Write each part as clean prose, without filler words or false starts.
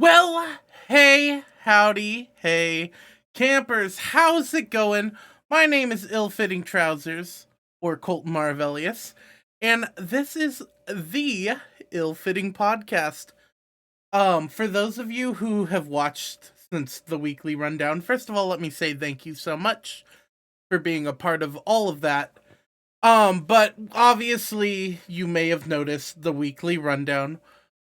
Well, hey, howdy, hey, campers, how's it going? My name is Ill Fitting Trousers, or Colton Marvellius, and this is the Ill Fitting Podcast. For those of you who have watched since the weekly rundown, first of all, let me say thank you so much for being a part of all of that. But obviously, you may have noticed the weekly rundown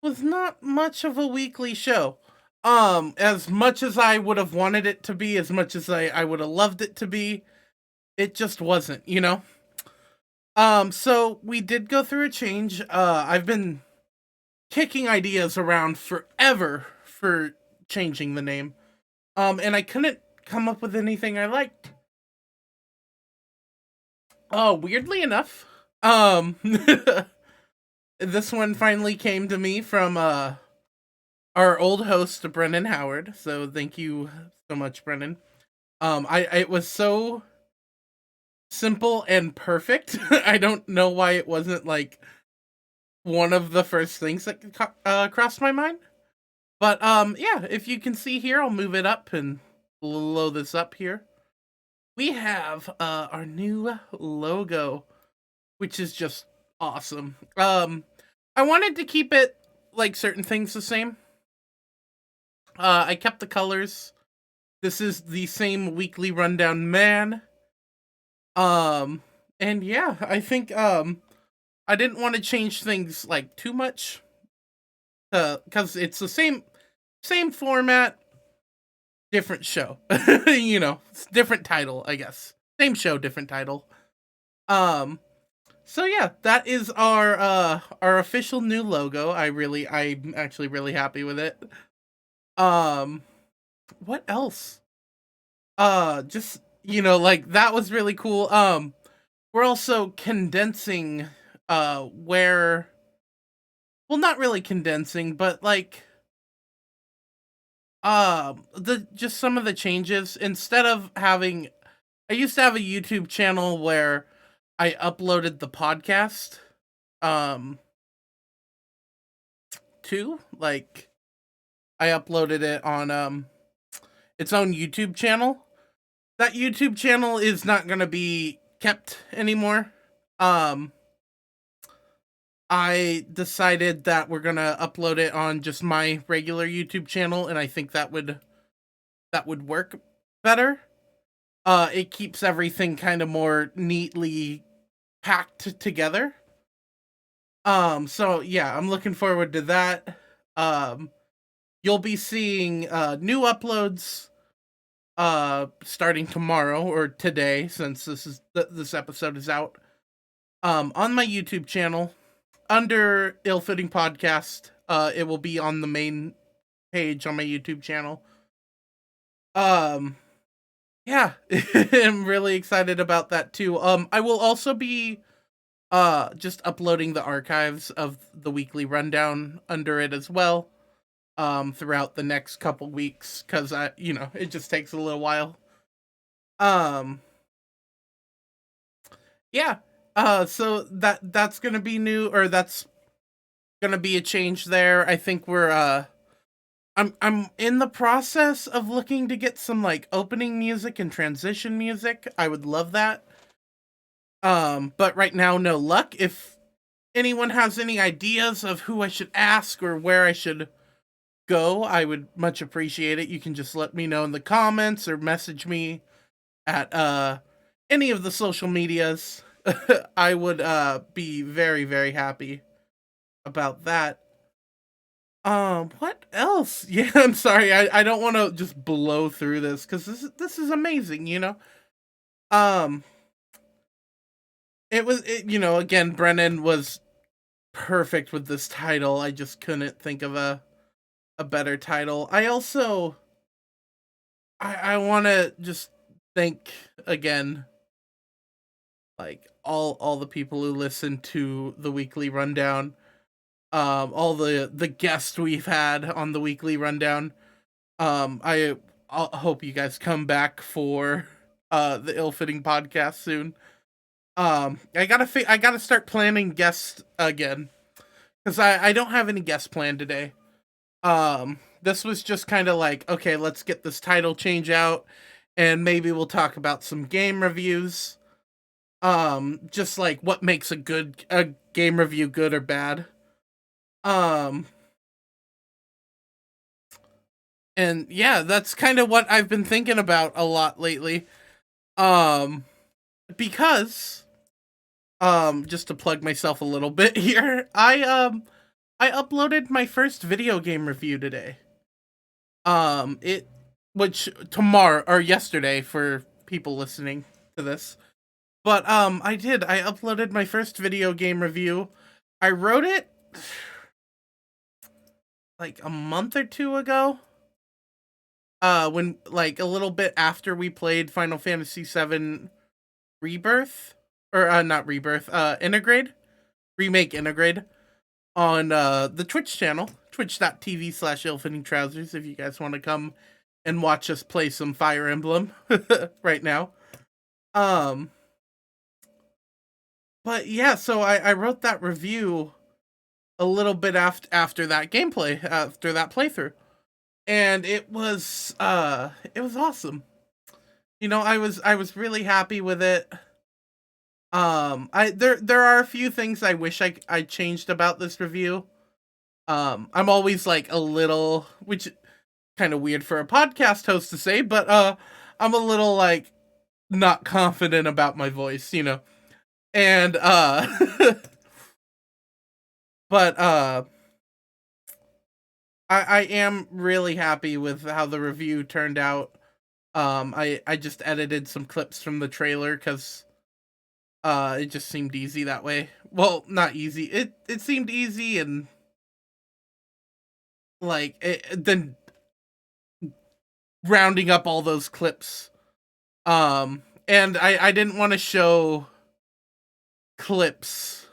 was not much of a weekly show. As much as I would have wanted it to be, as much as I would have loved it to be, it just wasn't. So we did go through a change. I've been kicking ideas around forever for changing the name. And I couldn't come up with anything I liked. Oh, weirdly enough, this one finally came to me from our old host Brennan Howard. So thank you so much, Brennan. I it was so simple and perfect. I don't know why it wasn't like one of the first things that crossed my mind. But yeah, if you can see here, I'll move it up and blow this up here. We have our new logo, which is just awesome. I wanted to keep it like certain things the same. I kept the colors. This is the same weekly rundown man. Um, and yeah, I think I didn't want to change things like too much, because it's the same format, different show. Different title, I guess. Same show, different title. Um, so yeah, that is our official new logo. I'm actually really happy with it. Um, what else? Just like that was really cool. We're also condensing where well, not really condensing, but like the just some of the changes. Instead of having I used to have a YouTube channel where I uploaded the podcast um to, like, I uploaded it on its own YouTube channel. That YouTube channel is not going to be kept anymore. Um I decided that we're going to upload it on just my regular YouTube channel, and I think that would work better. It keeps everything kind of more neatly packed together. So yeah, I'm looking forward to that. Um you'll be seeing new uploads starting tomorrow or today, since this episode is out. On my YouTube channel under Ill Fitting Podcast. It will be on the main page on my YouTube channel. Um yeah, I'm really excited about that too. I will also be just uploading the archives of the weekly rundown under it as well throughout the next couple weeks, cuz it just takes a little while. Um yeah. So that's going to be new, or that's going to be a change there. I think I'm in the process of looking to get some like opening music and transition music. I would love that. But right now, no luck. If anyone has any ideas of who I should ask or where I should go, I would much appreciate it. You can just let me know in the comments or message me at any of the social medias. I would be very, very happy about that. What else? Yeah, I'm sorry. I don't want to just blow through this because this is amazing. Um, again, Brennan was perfect with this title. I just couldn't think of a better title. I also I want to just thank again, like, all the people who listen to the weekly rundown. All the guests we've had on the weekly rundown. I hope you guys come back for the Ill Fitting Podcast soon. I gotta start planning guests again, because I don't have any guests planned today. This was just kind of like, okay, let's get this title change out and maybe we'll talk about some game reviews. Just like what makes a game review good or bad. Um, and yeah, that's kind of what I've been thinking about a lot lately. Um, because just to plug myself a little bit here, I uploaded my first video game review today. It which tomorrow or yesterday for people listening to this. But I did. I uploaded my first video game review. I wrote it like a month or two ago. When like a little bit after we played Final Fantasy VII Rebirth or not Rebirth, Intergrade, remake Intergrade on the Twitch channel, twitch.tv/illfittingtrousers if you guys want to come and watch us play some Fire Emblem right now. Um but yeah, so I wrote that review a little bit after that gameplay, after that playthrough. And it was awesome. You know, I was really happy with it. I there are a few things I wish I changed about this review. I'm always like a little, which kind of weird for a podcast host to say, but I'm a little like not confident about my voice, you know. And but I am really happy with how the review turned out. I just edited some clips from the trailer cuz it just seemed easy that way. Well, not easy. It seemed easy and like then rounding up all those clips. And I didn't want to show clips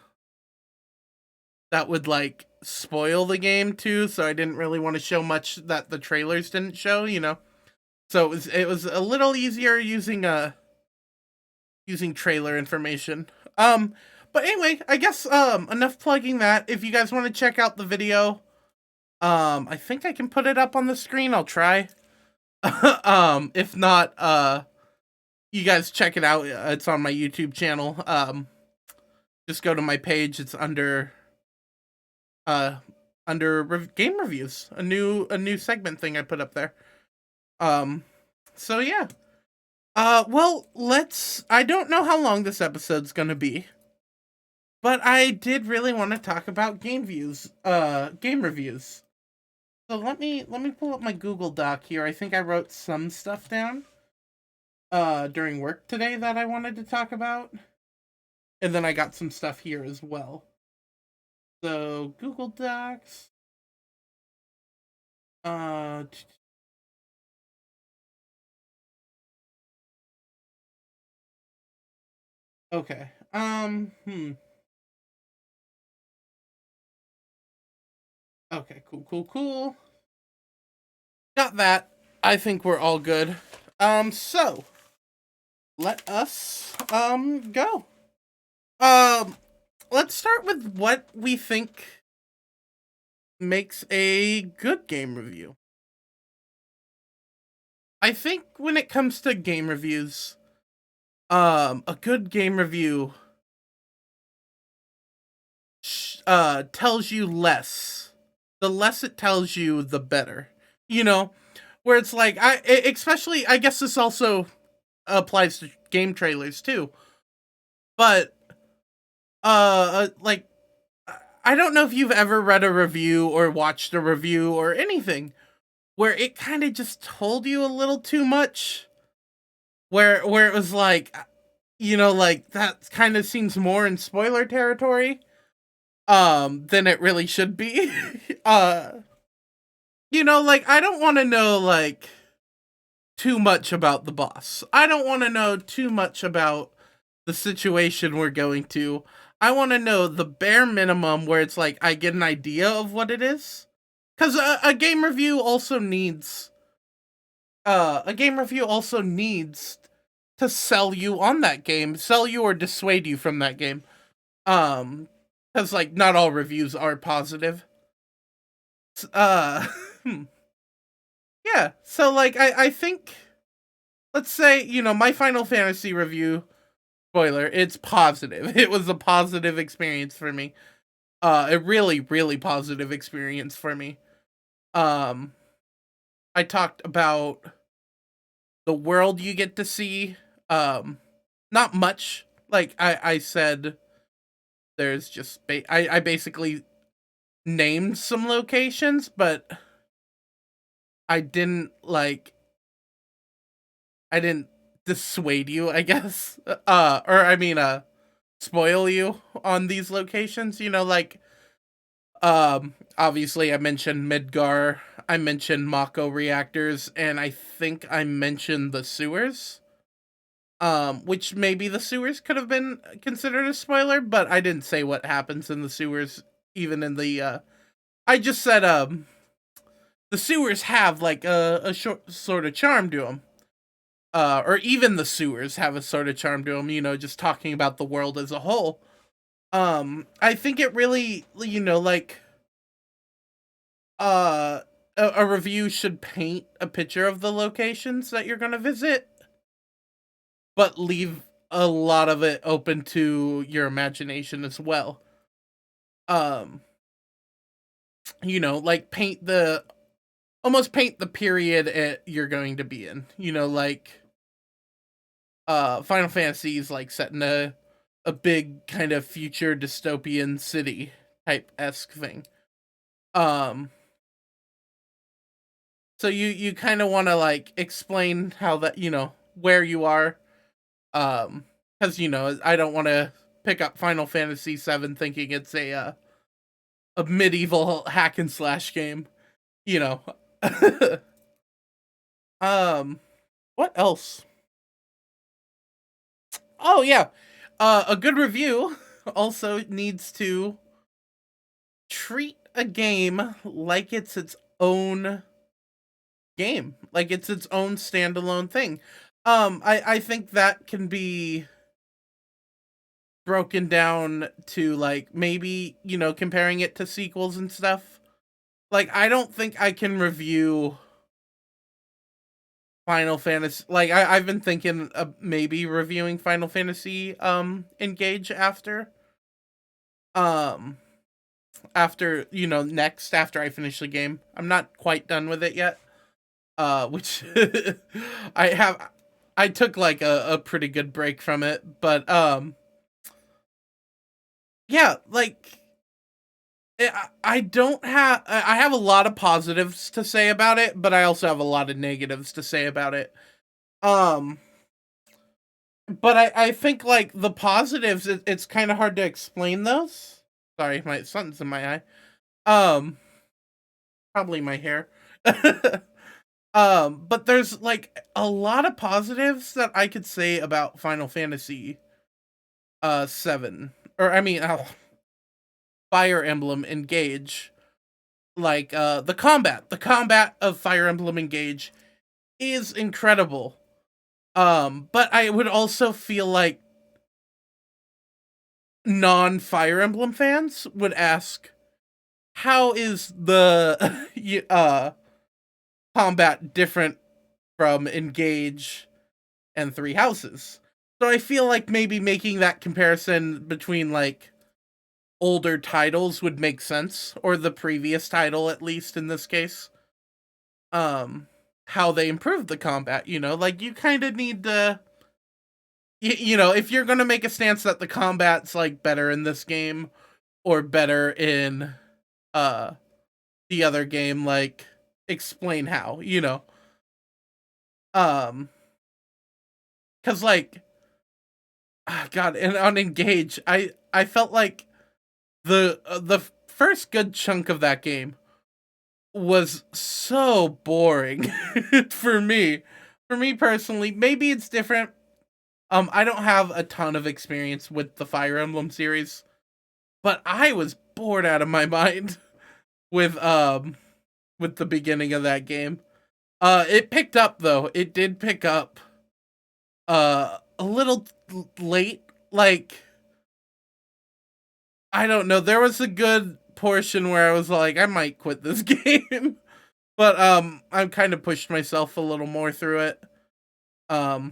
that would like spoil the game too, so I didn't really want to show much that the trailers didn't show, you know. So it was a little easier using trailer information. But anyway, I guess enough plugging that. If you guys want to check out the video, I think I can put it up on the screen. I'll try. If not, you guys check it out. It's on my YouTube channel. Just go to my page. It's under game reviews. A new segment thing I put up there. So yeah. Well, I don't know how long this episode's gonna be, but I did really want to talk about game reviews. So let me pull up my Google Doc here. I think I wrote some stuff down during work today that I wanted to talk about. And then I got some stuff here as well. So Google Docs. Uh okay. Okay, cool. Got that. I think we're all good. So let us go. Um let's start with what we think makes a good game review. I think when it comes to game reviews, a good game review tells you less. The less it tells you, the better. You know, where it's like especially I guess this also applies to game trailers too. But like I don't know if you've ever read a review or watched a review or anything where it kind of just told you a little too much, where it was like, you know, like that kind of seems more in spoiler territory than it really should be. uh you know, like I don't want to know like too much about the boss. I don't want to know too much about the situation we're going to. I want to know the bare minimum where it's like I get an idea of what it is. Cuz a game review also needs to sell you on that game, sell you or dissuade you from that game. Um cuz like not all reviews are positive. hmm, yeah. So like I think, let's say, my Final Fantasy review, spoiler, it's positive. It was a positive experience for me. A really, really positive experience for me. Um, I talked about the world you get to see. Not much. Like I said, there's just I basically named some locations, but I didn't like I didn't dissuade you, I guess. Or I mean, spoil you on these locations. Like, obviously I mentioned Midgar, I mentioned Mako reactors, and I think I mentioned the sewers. Which maybe the sewers could have been considered a spoiler, but I didn't say what happens in the sewers, even in the I just said the sewers have like a short sort of charm to them. Or even the sewers have a sort of charm to them, just talking about the world as a whole. I think it really, like, uh, a review should paint a picture of the locations that you're gonna visit, but leave a lot of it open to your imagination as well. Um, like almost paint the period you're going to be in. Like, Final Fantasy is like set in a big kind of future dystopian city type esque thing. Um, so you kind of want to like explain how that where you are, because I don't want to pick up Final Fantasy VII thinking it's a medieval hack and slash game. You know. um, what else? Oh yeah, a good review also needs to treat a game like it's its own game, like it's its own standalone thing. I think that can be broken down to like maybe comparing it to sequels and stuff. Like I don't think I can review Final Fantasy. Like I've been thinking of maybe reviewing Final Fantasy Engage um after next after I finish the game. I'm not quite done with it yet. Which I have I took like a pretty good break from it, but yeah, like I don't have I have a lot of positives to say about it, but I also have a lot of negatives to say about it. Um but I think like the positives, it's kind of hard to explain those. Sorry, my something's in my eye. Um Probably my hair. But there's like a lot of positives that I could say about Final Fantasy 7, or I mean, Fire Emblem Engage. Like the combat of Fire Emblem Engage is incredible. But I would also feel like non Fire Emblem fans would ask, how is the combat different from Engage and Three Houses? So I feel like maybe making that comparison between like older titles would make sense, or the previous title at least in this case. How they improved the combat, like you kind of need to if you're going to make a stance that the combat's like better in this game or better in uh the other game, like explain how, um cuz like god, and on Engage, I felt like the first good chunk of that game was so boring for me. For me personally, maybe it's different. I don't have a ton of experience with the Fire Emblem series, but I was bored out of my mind with with the beginning of that game. It picked up though. It did pick up a little late. Like I don't know. There was a good portion where I was like, I might quit this game. But I've kind of pushed myself a little more through it. I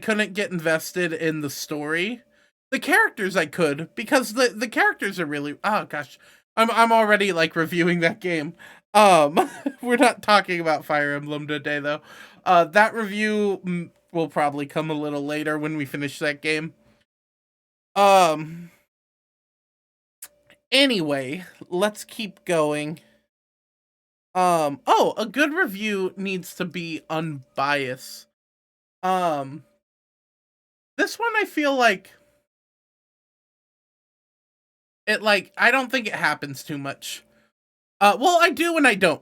couldn't get invested in the story. The characters I could, because the characters are really, oh gosh. I'm already like reviewing that game. We're not talking about Fire Emblem today though. That review will probably come a little later when we finish that game. Um anyway, let's keep going. Oh, a good review needs to be unbiased. Um this one I feel like I don't think it happens too much. Well, I do and I don't.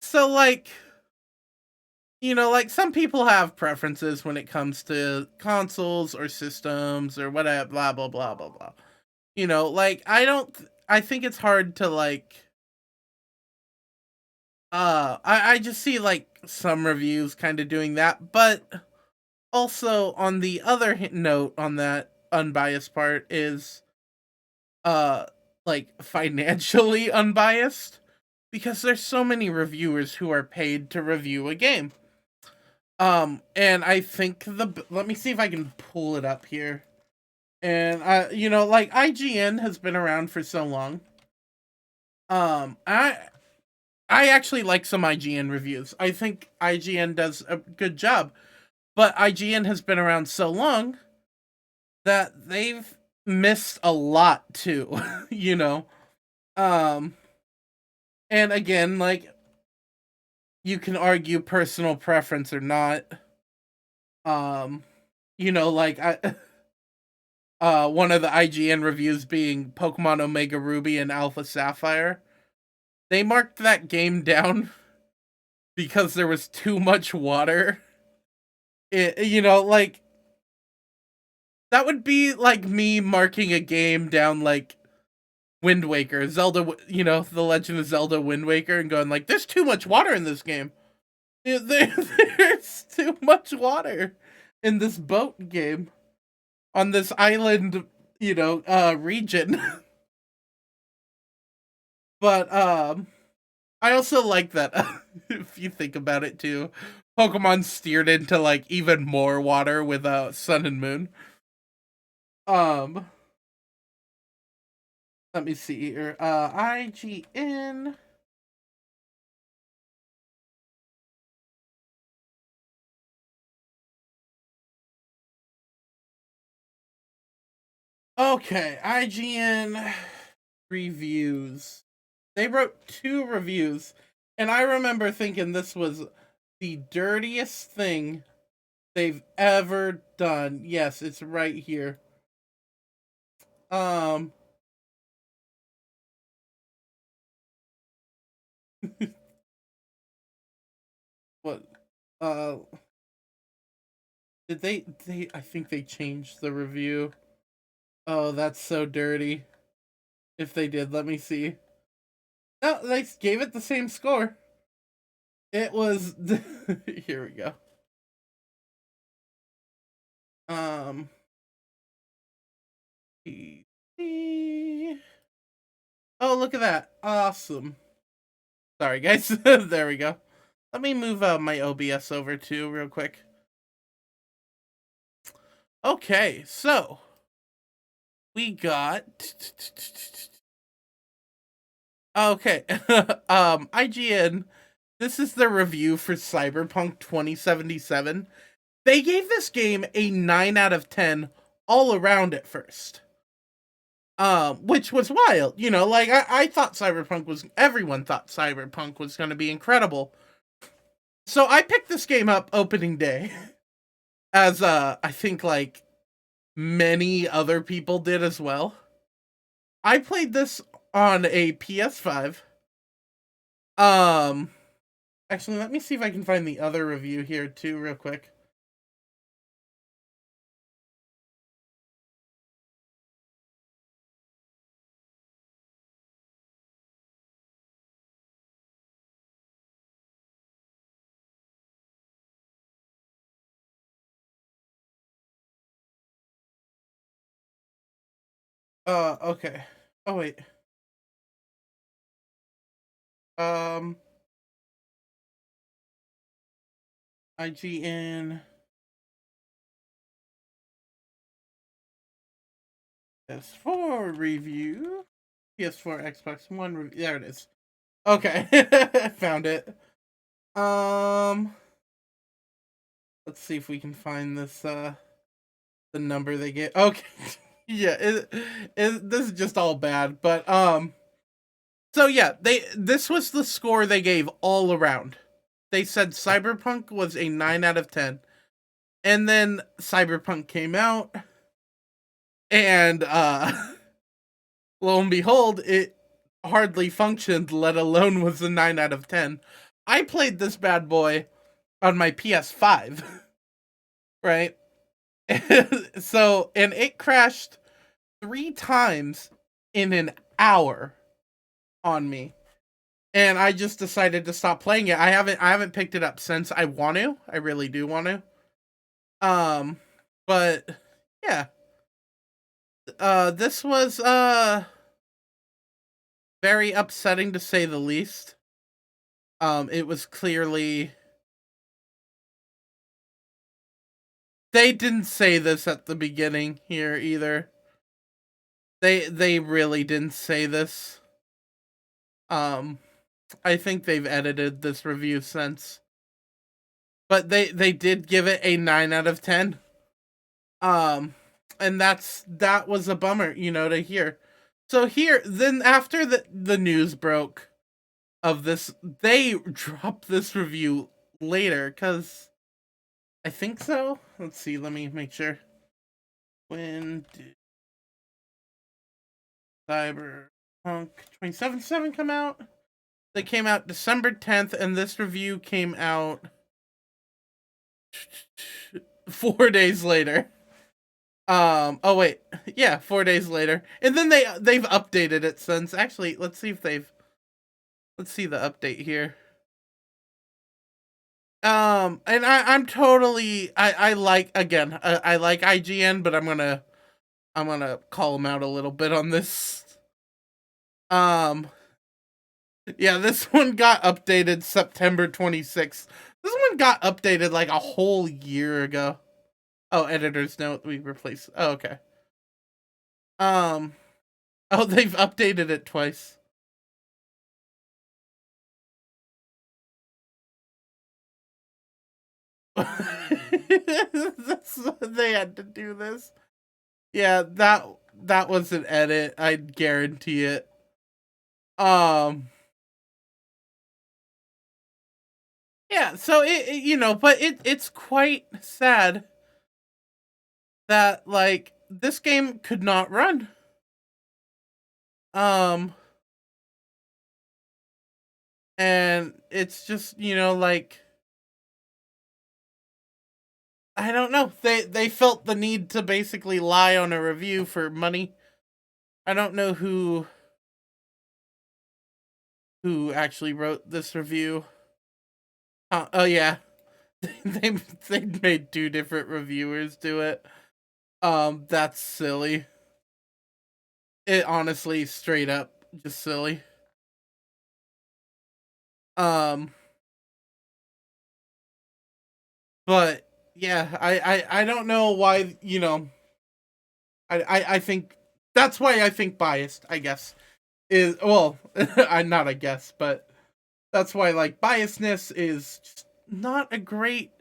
So like, like some people have preferences when it comes to consoles or systems or whatever, blah blah blah blah blah. Like I think it's hard to like I just see like some reviews kind of doing that, but also on the other note on that unbiased part is uh like financially unbiased, because there's so many reviewers who are paid to review a game. And I think let me see if I can pull it up here. And like IGN has been around for so long. I actually like some IGN reviews. I think IGN does a good job. But IGN has been around so long that they've missed a lot too, you know. Um and again, like, you can argue personal preference or not. Um like I one of the IGN reviews being Pokemon Omega Ruby and Alpha Sapphire. They marked that game down because there was too much water. Like, that would be like me marking a game down like Wind Waker, Zelda, The Legend of Zelda Wind Waker, and going like, there's too much water in this game. There's too much water in this boat game on this island, region. But I also like that if you think about it too, Pokemon steered into like even more water with Sun and Moon. Um Let me see here. IGN. Okay, IGN reviews. They wrote 2 reviews, and I remember thinking this was the dirtiest thing they've ever done. Yes, it's right here. Um what uh did they I think they changed the review. Oh, that's so dirty. If they did, let me see. No, they gave it the same score. It was here we go. Um Oh, look at that. Awesome. Sorry, guys. There we go. Let me move my OBS over too real quick. Okay, so we got okay. IGN. This is the review for Cyberpunk 2077. They gave this game a 9 out of 10 all around at first. Which was wild. Like I thought everyone thought Cyberpunk was gonna be incredible. So I picked this game up opening day. As I think like many other people did as well. I played this on a PS5. Um Actually, let me see if I can find the other review here too real quick. Okay. Oh wait. Um, IGN PS4 review. PS4, Xbox One review. There it is. Okay, found it. Let's see if we can find this. The number they get. Okay, yeah. This is just all bad, but So yeah, this was the score they gave all around. They said Cyberpunk was a 9 out of 10. And then Cyberpunk came out, and lo and behold, it hardly functioned, let alone was a 9 out of 10. I played this bad boy on my PS5, right? So, and it crashed 3 times in an hour on me. And I just decided to stop playing it. I haven't picked it up since. I want to. I really do want to. But yeah. This was very upsetting to say the least. It was clearly, they didn't say this at the beginning here either. They really didn't say this. I think they've edited this review since. But they did give it a 9 out of 10. And that was a bummer, to hear. So here, then after the news broke of this, they dropped this review later, because I think so. Let's see, let me make sure. When did Cyberpunk 2077 come out? They came out December 10th, and this review came out 4 days later. Oh wait, yeah, 4 days later. And then they've updated it since. Actually, let's see the update here. And I'm totally, I like, again, I like IGN, but I'm gonna call them out a little bit on this. Yeah, this one got updated September 26th. This one got updated like a whole year ago. Oh, editor's note, we replaced. Oh, okay. Oh, they've updated it twice. They had to do this. Yeah, that was an edit. I guarantee it. Yeah, so but it's quite sad that, like, this game could not run. And it's just, like, I don't know. They felt the need to basically lie on a review for money. I don't know who actually wrote this review. Oh yeah. they made 2 different reviewers do it. That's silly. It honestly, straight up, just silly. But yeah, I don't know why, I think that's why I think biased, I guess, is, well, I'm not, I guess, but that's why, like, biasness is just not a great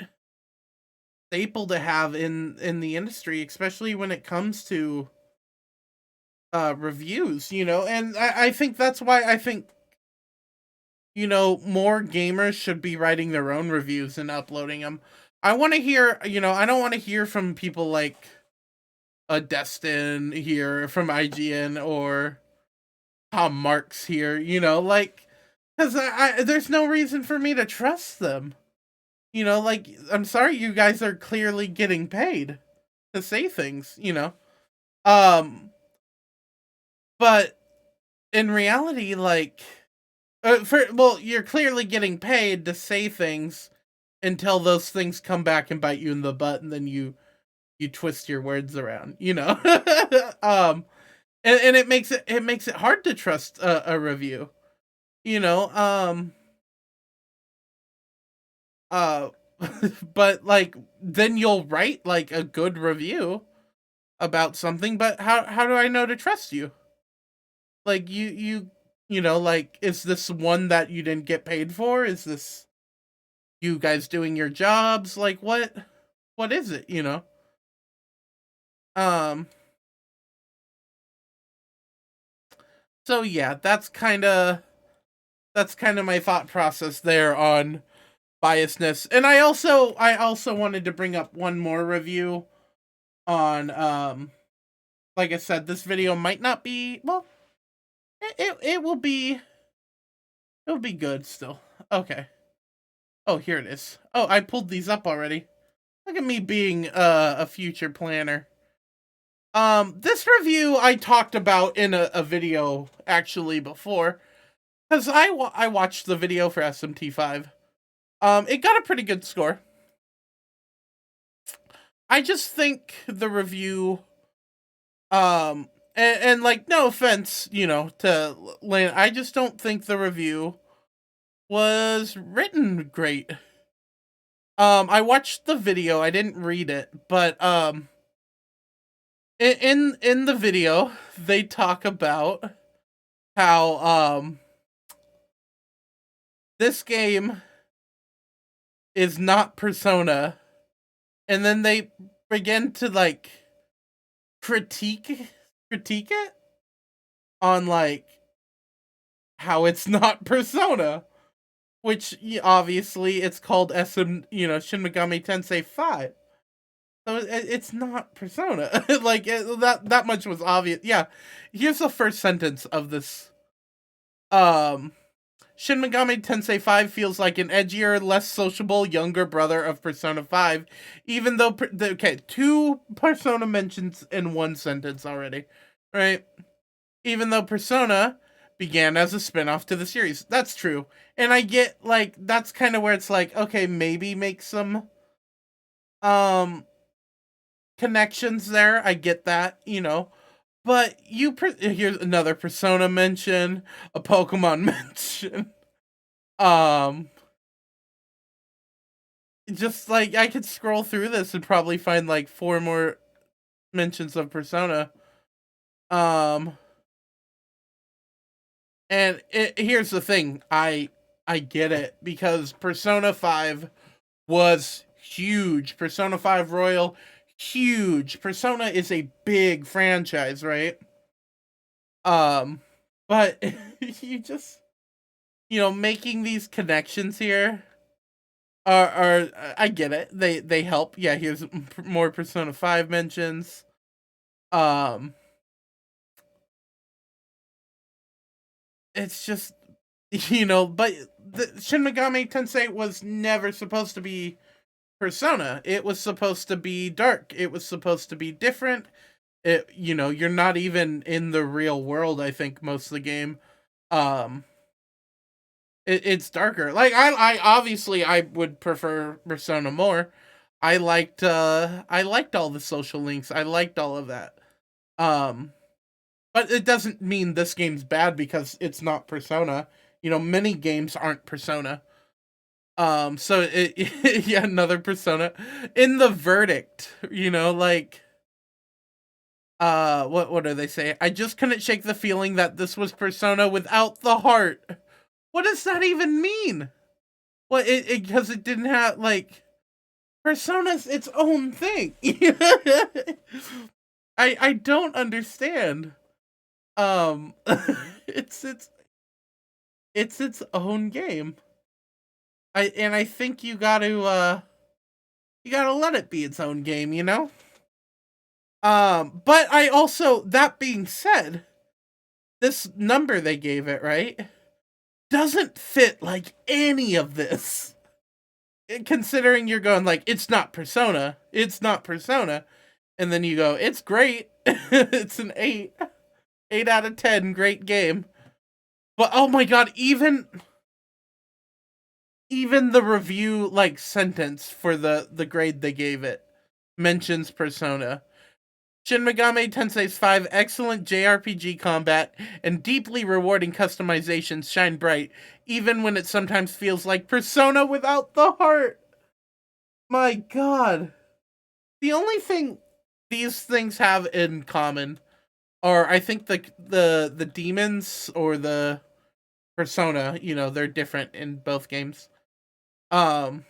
staple to have in the industry, especially when it comes to reviews, and I think that's why I think, more gamers should be writing their own reviews and uploading them. I want to hear, I don't want to hear from people like Destin here from IGN, or Tom Marks here, like, because there's no reason for me to trust them. Like, I'm sorry, you guys are clearly getting paid to say things, but in reality, like, you're clearly getting paid to say things until those things come back and bite you in the butt, and then you twist your words around, and it makes it hard to trust a review, you know. Uh but like then you'll write like a good review about something, but how do I know to trust you? Like you know, like, is this one that you didn't get paid for? Is this you guys doing your jobs? Like, what is it, you know? Um so yeah, that's kind of my thought process there on biasness. And I also wanted to bring up one more review on like I said, this video might not be, well, it will be, it'll be good still. Okay. Oh, here it is. Oh, I pulled these up already. Look at me being a future planner. This review I talked about in a video actually before, because I watched the video for SMT5. It got a pretty good score. I just think the review, and like, no offense, you know, to Lane, I just don't think the review was written great. I watched the video, I didn't read it, but in the video they talk about how this game is not Persona, and then they begin to like critique it on like how it's not Persona, which obviously it's called you know, Shin Megami Tensei 5. So it's not Persona. Like that much was obvious. Yeah. Here's the first sentence of this. Um Shin Megami Tensei 5 feels like an edgier, less sociable younger brother of Persona 5, even though okay, two Persona mentions in one sentence already, right? Even though Persona began as a spin-off to the series. That's true. And I get like that's kind of where it's like, okay, maybe make some um connections there. I get that, you know. But here's another Persona mention, a Pokemon mention. Um just like I could scroll through this and probably find like four more mentions of Persona. Um and here's the thing, I get it because Persona 5 was huge. Persona 5 Royal, huge. Persona is a big franchise, right? Um but you just, you know, making these connections here are I get it. They help. Yeah, here's more Persona 5 mentions. Um it's just, you know, but the Shin Megami Tensei was never supposed to be Persona. It was supposed to be dark. It was supposed to be different. It, you know, you're not even in the real world, I think, most of the game. Um it's darker. Like I obviously I would prefer Persona more. I liked all the social links. I liked all of that. Um but it doesn't mean this game's bad because it's not Persona. You know, many games aren't Persona. So it yeah, another Persona. In the verdict, you know, like what do they say? I just couldn't shake the feeling that this was Persona without the heart. What does that even mean? Well, it because it didn't have like Persona's its own thing. I don't understand. Um it's its own game. I think you gotta let it be its own game, you know? But I also, that being said, this number they gave it, right, doesn't fit like any of this. Considering you're going like, it's not Persona, it's not Persona, and then you go, it's great, it's an 8 out of 10, great game. But oh my god, even the review like sentence for the grade they gave it mentions Persona. Shin Megami Tensei 5 excellent JRPG combat and deeply rewarding customizations shine bright, even when it sometimes feels like Persona without the heart. My god. The only thing these things have in common are, I think, the demons or the persona, they're different in both games. Um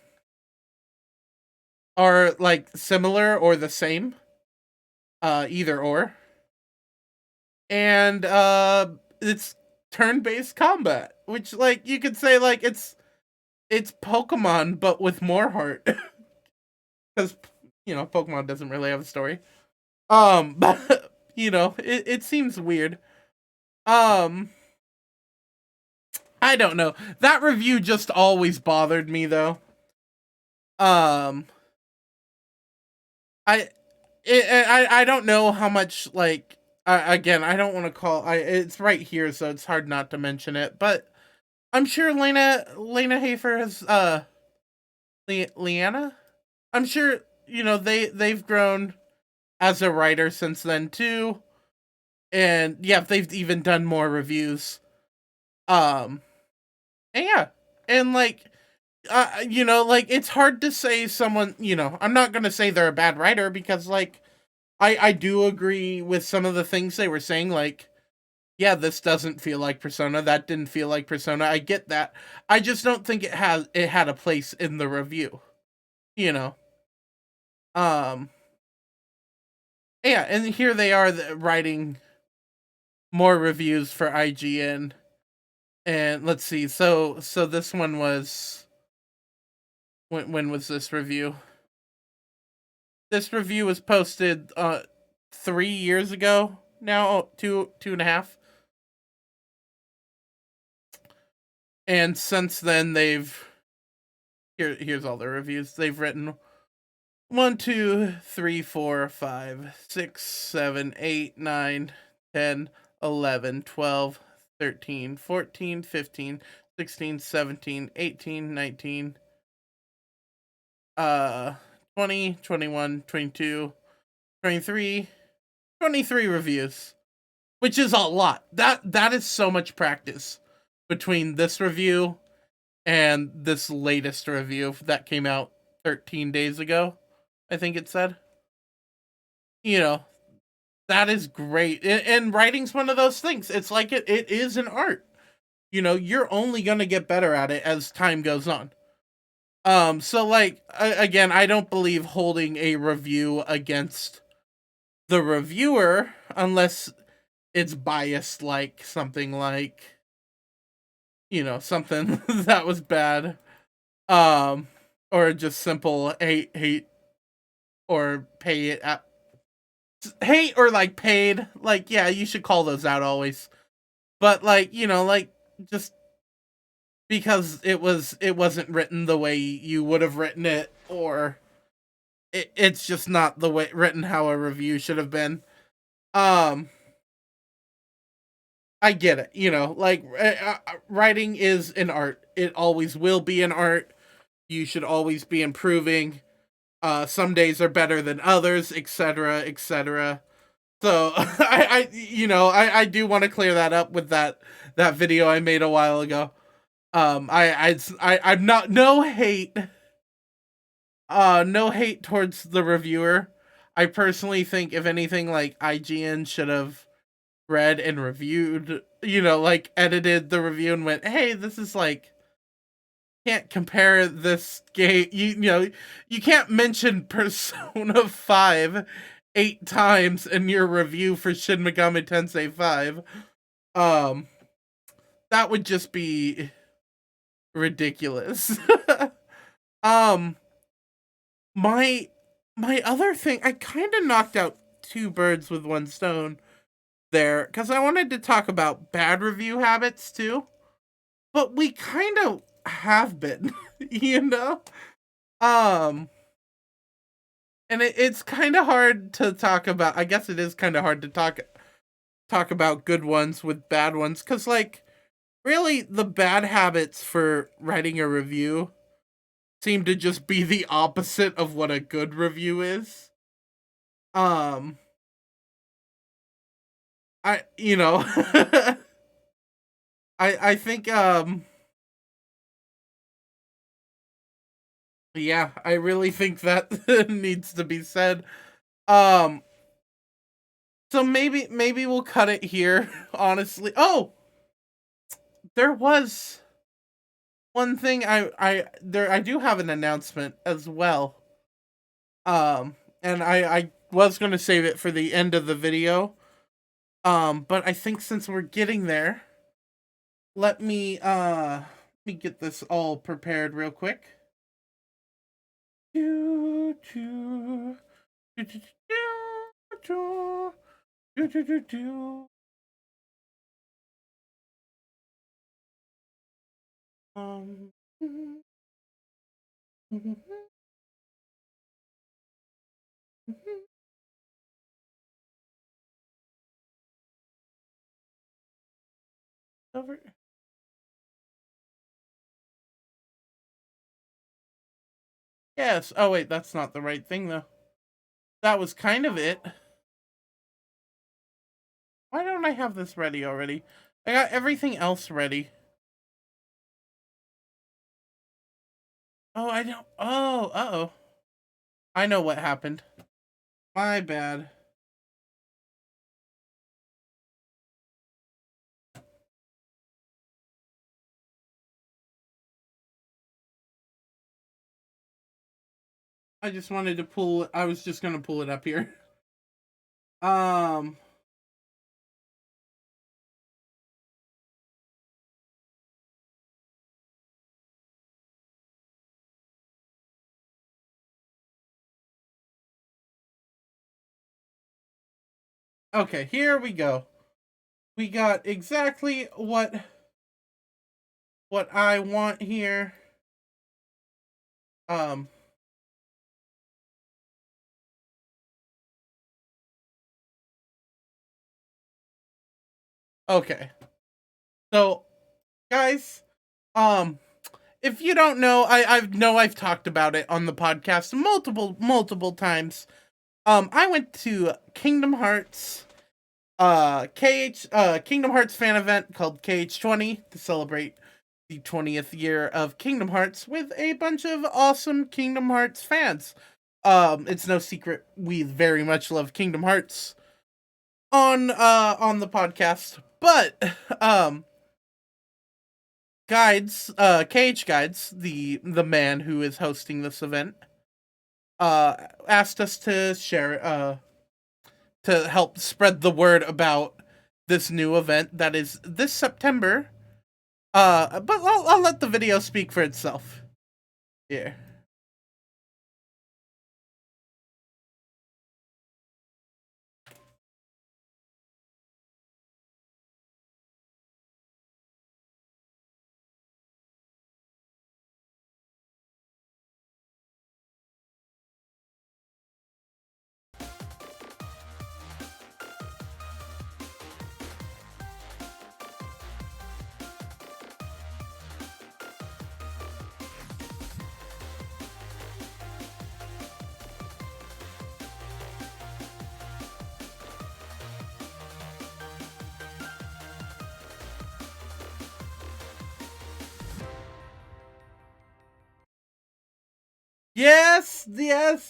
are like similar or the same. Either or. And it's turn-based combat, which, like, you could say, like, it's Pokemon but with more heart. Cuz Pokemon doesn't really have a story. But it seems weird. Um I don't know. That review just always bothered me, though. Um, I, I don't know how much, like, again, I don't want to call. It's right here, so it's hard not to mention it. But I'm sure Lena Hafer has Leanna. I'm sure they've grown as a writer since then too, and yeah, they've even done more reviews. Um, and yeah, and like like, it's hard to say someone, I'm not gonna say they're a bad writer because, like, I do agree with some of the things they were saying, like, yeah, this doesn't feel like Persona, that didn't feel like Persona, I get that. I just don't think it had a place in the review, you know? Um, yeah, and here they are writing more reviews for IGN, and let's see, so this one was, when was this review? This review was posted 3 years ago now, two and a half. And since then here's all the reviews. They've written 1, 2, 3, 4, 5, 6, 7, 8, 9, 10, 11, 12, 13, 14, 15, 16, 17, 18, 19, 20, 21, 22, 23, 23 reviews, which is a lot. That is so much practice between this review and this latest review that came out 13 days ago, I think it said. That is great. And writing's one of those things. It's like it is an art. You're only going to get better at it as time goes on. So, like, again, I don't believe holding a review against the reviewer unless it's biased, like something like, something that was bad. Or just simple hate, or pay it at hate, or like paid. Like, yeah, you should call those out always. But, like, like, just because it wasn't written the way you would have written it, or it's just not the way written how a review should have been. I get it, like, writing is an art. It always will be an art. You should always be improving. Some days are better than others, etc., etc. So I do want to clear that up with that video I made a while ago. I'm not, no hate, no hate towards the reviewer. I personally think, if anything, like, IGN should have read and reviewed, like, edited the review and went, hey, this is, like, can't compare this game. You can't mention Persona 5 8 times in your review for Shin Megami Tensei 5. That would just be ridiculous. um my other thing, I kind of knocked out two birds with one stone there, because I wanted to talk about bad review habits too, but we kind of have been, you know? Um, and it's kind of hard to talk about. I guess it is kind of hard to talk about good ones with bad ones, because, like, really, the bad habits for writing a review seem to just be the opposite of what a good review is. Um, you know, I think yeah, I really think that needs to be said. Um so maybe we'll cut it here, honestly. Oh, there was one thing I do have an announcement as well. And I was going to save it for the end of the video. But I think since we're getting there, let me get this all prepared real quick. Do, do, do, do, do, do, do, do, do. Um, over. Yes. Oh wait, that's not the right thing though. That was kind of it. Why don't I have this ready already? I got everything else ready. Oh, I don't. Oh, uh-oh. I know what happened. My bad. I just wanted to pull. I was just gonna pull it up here. Um. Okay, here we go. We got exactly what I want here. Um. Okay. So, guys, um, if you don't know, I've talked about it on the podcast multiple times. I went to Kingdom Hearts Kingdom Hearts fan event called KH20 to celebrate the 20th year of Kingdom Hearts with a bunch of awesome Kingdom Hearts fans. It's no secret we very much love Kingdom Hearts on the podcast. But Guides, KH Guides, the man who is hosting this event, asked us to share to help spread the word about this new event that is this September. But I'll let the video speak for itself. Yeah.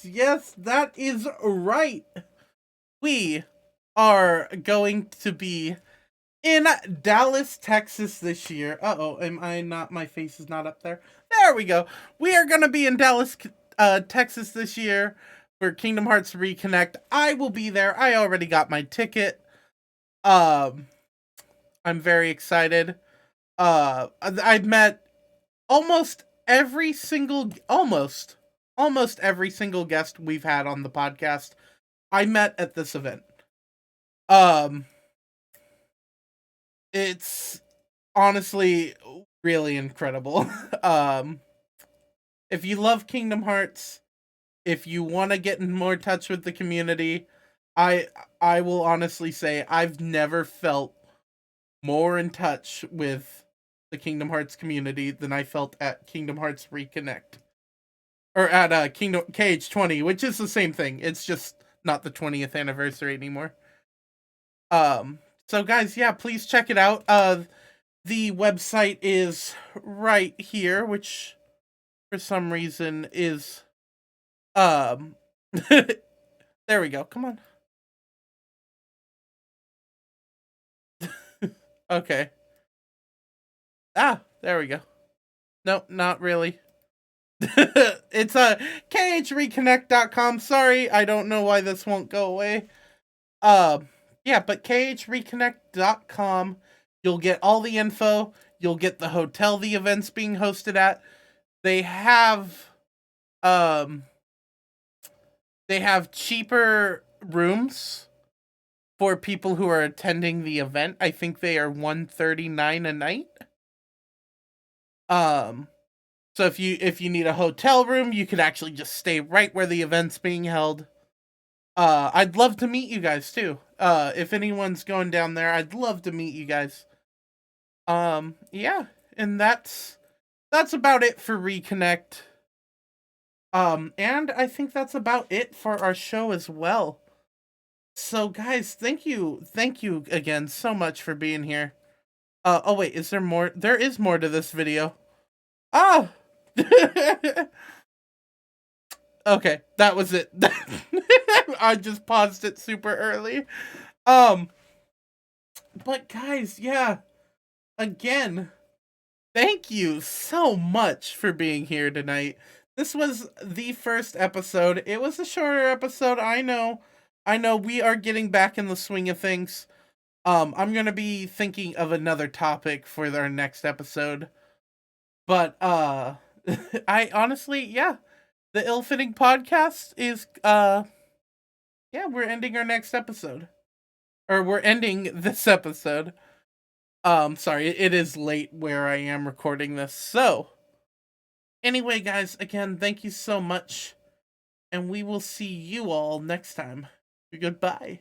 Yes, that is right. We are going to be in Dallas, Texas this year. Uh-oh, am I not, my face is not up there. There we go. We are going to be in Dallas, Texas this year for Kingdom Hearts Reconnect. I will be there. I already got my ticket. Um, I'm very excited. I've met almost every single, almost every single guest we've had on the podcast. I met at this event. Um, it's honestly really incredible. um, if you love Kingdom Hearts, if you want to get in more touch with the community, I I will honestly say I've never felt more in touch with the Kingdom Hearts community than I felt at Kingdom Hearts Reconnect. Or at Kingdom KH20, which is the same thing. It's just not the 20th anniversary anymore. Um So guys, yeah, please check it out. The website is right here, which for some reason is there we go. Come on. Okay. Ah, there we go. Nope, not really. It's khreconnect.com. Sorry, I don't know why this won't go away. Yeah, but khreconnect.com. You'll get all the info. You'll get the hotel the event's being hosted at. They have um cheaper rooms for people who are attending the event. I think they are $139 a night. Um so if you need a hotel room, you could actually just stay right where the event's being held. I'd love to meet you guys too. If anyone's going down there, I'd love to meet you guys. Yeah, and that's about it for Reconnect. And I think that's about it for our show as well. So guys, thank you again so much for being here. Oh wait, is there more? There is more to this video. Ah! Okay, that was it. I just paused it super early. But guys, yeah. Again, thank you so much for being here tonight. This was the first episode. It was a shorter episode, I know. I know we are getting back in the swing of things. I'm gonna be thinking of another topic for our next episode. But I honestly, yeah. The Ill-Fitting Podcast is yeah, we're ending our next episode. Or we're ending this episode. Sorry, it is late where I am recording this. So, anyway, guys, again, thank you so much. And we will see you all next time. Goodbye.